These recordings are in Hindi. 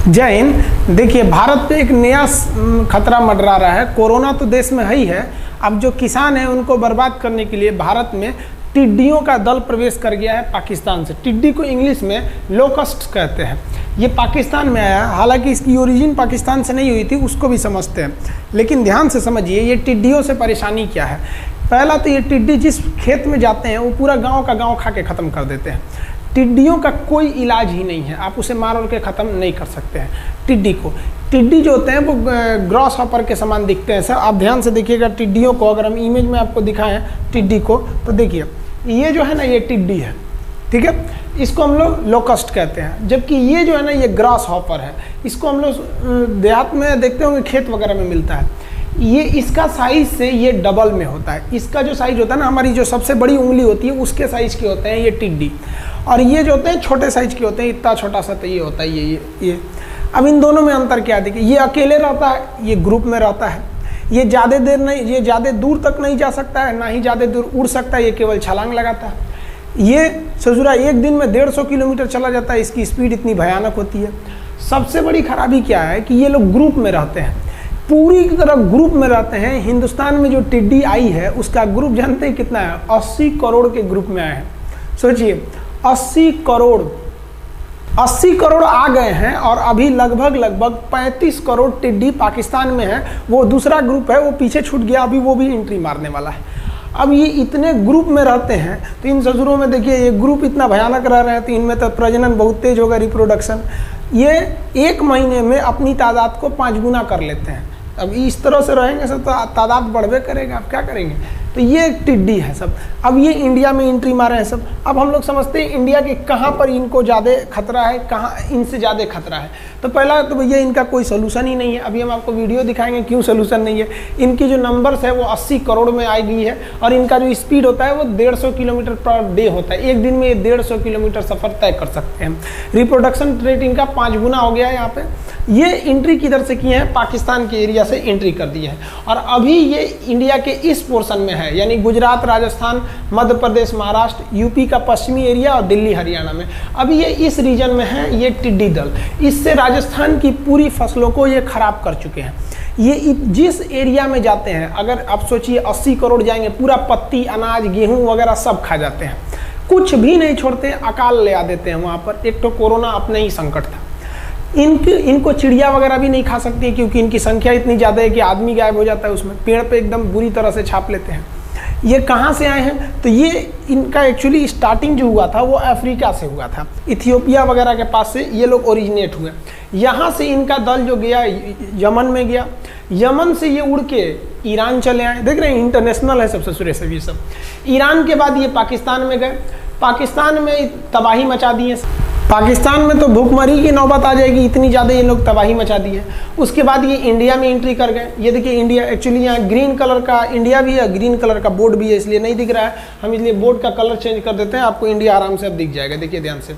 जय हिंद। देखिए, भारत पे एक नया खतरा मंडरा रहा है। कोरोना तो देश में है ही है, अब जो किसान हैं उनको बर्बाद करने के लिए भारत में टिड्डियों का दल प्रवेश कर गया है पाकिस्तान से। टिड्डी को इंग्लिश में लोकस्ट कहते हैं। ये पाकिस्तान में आया, हालांकि इसकी ओरिजिन पाकिस्तान से नहीं हुई थी, उसको भी समझते हैं, लेकिन ध्यान से समझिए ये टिड्डियों से परेशानी क्या है। पहला तो ये टिड्डी जिस खेत में जाते हैं वो पूरा गाँव का गाँव खा के ख़त्म कर देते हैं। टिड्डियों का कोई इलाज ही नहीं है, आप उसे मार के ख़त्म नहीं कर सकते हैं टिड्डी को। टिड्डी जो होते हैं वो ग्रॉस हॉपर के समान दिखते हैं। सर आप ध्यान से देखिएगा टिड्डियों को, अगर हम इमेज में आपको दिखाएं टिड्डी को तो देखिए ये जो है ना ये टिड्डी है, ठीक है, इसको हम लोग लोकस्ट कहते हैं। जबकि ये जो है ना ये ग्रॉस हॉपर है, इसको हम लोग देहात में देखते होंगे, खेत वगैरह में मिलता है। ये इसका साइज से ये डबल में होता है। इसका जो साइज होता है ना, हमारी जो सबसे बड़ी उंगली होती है उसके साइज के होते हैं ये टिड्डी, और ये जो होते हैं छोटे साइज के होते हैं, इतना छोटा सा तो ये होता है ये। अब इन दोनों में अंतर क्या देखिए, ये अकेले रहता है, ये ग्रुप में रहता है। ये ज़्यादा देर नहीं, ये ज़्यादा दूर तक नहीं जा सकता है, ना ही ज़्यादा दूर उड़ सकता है, ये केवल छलांग लगाता है। ये ससुरा एक दिन में 150 किलोमीटर चला जाता है, इसकी स्पीड इतनी भयानक होती है। सबसे बड़ी खराबी क्या है कि ये लोग ग्रुप में रहते हैं, पूरी तरह ग्रुप में रहते हैं। हिंदुस्तान में जो टिड्डी आई है उसका ग्रुप जानते हैं कितना है? 80 करोड़ के ग्रुप में आए हैं। सोचिए 80 करोड़ आ गए हैं, और अभी लगभग 35 करोड़ टिड्डी पाकिस्तान में है। वो दूसरा ग्रुप है वो पीछे छूट गया, अभी वो भी एंट्री मारने वाला है। अब ये इतने ग्रुप में रहते हैं तो इन ससुरों में देखिए ये ग्रुप इतना भयानक रह रहे हैं, तो इनमें तो प्रजनन बहुत तेज होगा, रिप्रोडक्शन। ये एक महीने में अपनी तादाद को 5 गुना कर लेते हैं। अब इस तरह से रहेंगे सब तो तादाद बढ़वे करेगा, आप क्या करेंगे? तो ये टिड्डी है सब। अब ये इंडिया में एंट्री मारे हैं सब। अब हम लोग समझते हैं इंडिया के कहाँ पर इनको ज़्यादा खतरा है, कहाँ इनसे ज़्यादा खतरा है। तो पहला तो भैया इनका कोई सोल्यूशन ही नहीं है। अभी हम आपको वीडियो दिखाएंगे क्यों सोल्यूशन नहीं है। इनकी जो नंबर्स है वो 80 करोड़ में आई गई है, और इनका जो स्पीड होता है वो 150 किलोमीटर पर डे होता है। एक दिन में ये 150 किलोमीटर सफ़र तय कर सकते हैं। रिप्रोडक्शन रेट इनका 5 गुना हो गया है। यहाँ पे ये एंट्री किधर से किए हैं? पाकिस्तान के एरिया से एंट्री कर दी है, और अभी ये इंडिया के इस पोर्शन में है, यानी गुजरात, राजस्थान, मध्य प्रदेश, महाराष्ट्र, यूपी का पश्चिमी एरिया और दिल्ली, हरियाणा में। अभी ये इस रीजन में है ये टिड्डी दल। इससे राजस्थान की पूरी फसलों को ये खराब कर चुके हैं। ये जिस एरिया में जाते हैं, अगर आप सोचिए 80 करोड़ जाएंगे, पूरा पत्ती, अनाज, गेहूं वगैरह सब खा जाते हैं, कुछ भी नहीं छोड़ते, अकाल ले आ देते हैं वहाँ पर। एक तो कोरोना अपने ही संकट था। इनको चिड़िया वगैरह भी नहीं खा सकती है, क्योंकि इनकी संख्या इतनी ज़्यादा है कि आदमी गायब हो जाता है उसमें। पेड़ पे एकदम बुरी तरह से छाप लेते हैं। ये कहाँ से आए हैं? तो ये इनका एक्चुअली स्टार्टिंग जो हुआ था वो अफ्रीका से हुआ था, इथियोपिया वगैरह के पास से ये लोग ओरिजिनेट हुए। यहाँ से इनका दल जो गया यमन में गया, यमन से ये उड़ के ईरान चले आए। देख रहे हैं इंटरनेशनल है सबसे सुरे से ये सब। ईरान के बाद ये पाकिस्तान में गए, पाकिस्तान में तबाही मचा दी है। पाकिस्तान में तो भूखमरी की नौबत आ जाएगी, इतनी ज़्यादा ये लोग तबाही मचा दी है। उसके बाद ये इंडिया में एंट्री कर गए। ये देखिए इंडिया, एक्चुअली यहाँ ग्रीन कलर का इंडिया भी है, ग्रीन कलर का बोर्ड भी है, इसलिए नहीं दिख रहा है। हम इसलिए बोर्ड का कलर चेंज कर देते हैं, आपको इंडिया आराम से अब दिख जाएगा। देखिए ध्यान से,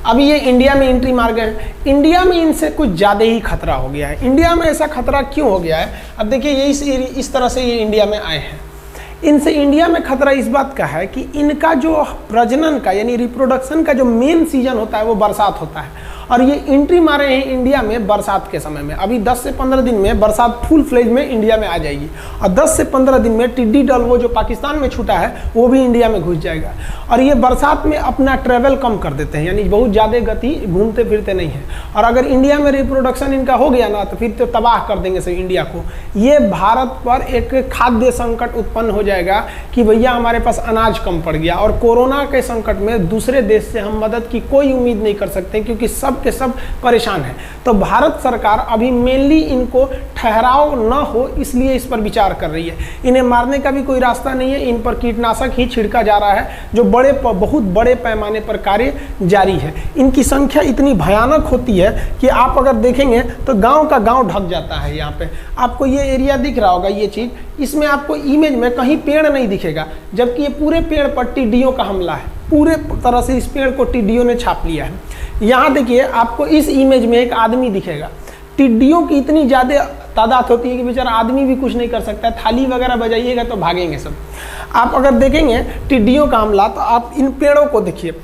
अभी ये इंडिया में एंट्री मार गए। इंडिया में इनसे कुछ ज़्यादा ही खतरा हो गया है। इंडिया में ऐसा खतरा क्यों हो गया है? अब देखिए ये इस तरह से ये इंडिया में आए हैं। इनसे इंडिया में खतरा इस बात का है कि इनका जो प्रजनन का यानी रिप्रोडक्शन का जो मेन सीजन होता है वो बरसात होता है, और ये एंट्री मारे हैं इंडिया में बरसात के समय में। अभी 10 से 15 दिन में बरसात फुल फ्लेज में इंडिया में आ जाएगी, और 10 से 15 दिन में टिड्डी दल वो जो पाकिस्तान में छूटा है वो भी इंडिया में घुस जाएगा। और ये बरसात में अपना ट्रेवल कम कर देते हैं, यानी बहुत ज़्यादा गति घूमते फिरते नहीं है। और अगर इंडिया में रिप्रोडक्शन इनका हो गया ना तो फिर तो तबाह कर देंगे सब इंडिया को। ये भारत पर एक खाद्य संकट उत्पन्न हो जाएगा कि भैया हमारे पास अनाज कम पड़ गया, और कोरोना के संकट में दूसरे देश से हम मदद की कोई उम्मीद नहीं कर सकते, क्योंकि सब के सब परेशान है। तो भारत सरकार अभी मेनली इनको ठहराव न हो इसलिए इस पर विचार कर रही है। इन्हें मारने का भी कोई रास्ता नहीं है, इन पर कीटनाशक ही छिड़का जा रहा है, जो बहुत बड़े पैमाने पर कार्य जारी है। इनकी संख्या इतनी भयानक होती है कि आप अगर देखेंगे तो गांव का गांव ढक जाता है। यहाँ पे आपको ये एरिया दिख रहा होगा, ये चीज़, इसमें आपको इमेज में कहीं पेड़ नहीं दिखेगा, जबकि ये पूरे पेड़ पर टिड्डियों का हमला है। पूरे तरह से इस पेड़ को टिड्डियों ने छाप लिया है। यहाँ देखिए आपको इस इमेज में एक आदमी दिखेगा। टिड्डियों की इतनी ज़्यादा तादाद होती है कि बेचारा आदमी भी कुछ नहीं कर सकता है। थाली वगैरह बजाइएगा तो भागेंगे सब। आप अगर देखेंगे टिड्डियों का हमला तो आप इन पेड़ों को देखिए,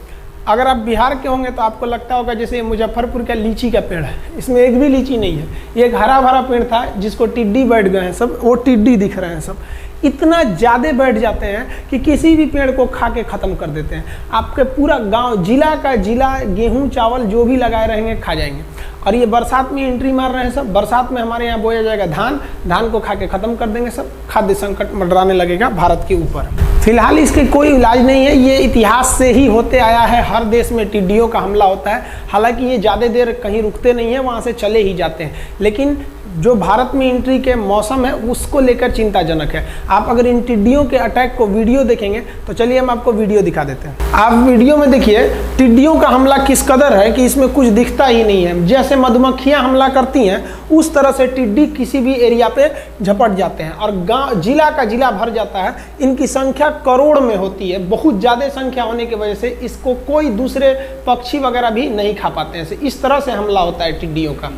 अगर आप बिहार के होंगे तो आपको लगता होगा जैसे मुजफ्फरपुर का लीची का पेड़ है, इसमें एक भी लीची नहीं है। ये एक हरा भरा पेड़ था जिसको टिड्डी बैठ गए हैं सब, वो टिड्डी दिख रहे हैं सब। इतना ज़्यादा बैठ जाते हैं कि किसी भी पेड़ को खा के ख़त्म कर देते हैं। आपके पूरा गांव, जिला का जिला, गेहूं चावल जो भी लगाए रहेंगे खा जाएंगे। और ये बरसात में एंट्री मार रहे हैं सब। बरसात में हमारे यहाँ बोया जाएगा धान, धान को खा के ख़त्म कर देंगे सब। खाद्य संकट मंडराने लगेगा भारत के ऊपर। फिलहाल इसके कोई इलाज नहीं है, ये इतिहास से ही होते आया है। हर देश में टिड्डियों का हमला होता है, हालांकि ये ज़्यादा देर कहीं रुकते नहीं है, वहाँ से चले ही जाते हैं। लेकिन जो भारत में एंट्री के मौसम है उसको लेकर चिंताजनक है। आप अगर इन टिड्डियों के अटैक को वीडियो देखेंगे तो चलिए हम आपको वीडियो दिखा देते हैं। आप वीडियो में देखिए टिड्डियों का हमला किस कदर है कि इसमें कुछ दिखता ही नहीं है। जैसे मधुमक्खियां हमला करती हैं उस तरह से टिड्डी किसी भी एरिया पे झपट जाते हैं और गाँव, जिला का जिला भर जाता है। इनकी संख्या करोड़ में होती है। बहुत ज़्यादा संख्या होने की वजह से इसको कोई दूसरे पक्षी वगैरह भी नहीं खा पाते हैं। इस तरह से हमला होता है टिड्डियों का।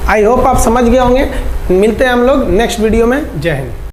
आई होप आप समझ गए होंगे। मिलते हैं हम लोग नेक्स्ट वीडियो में। जय हिंद।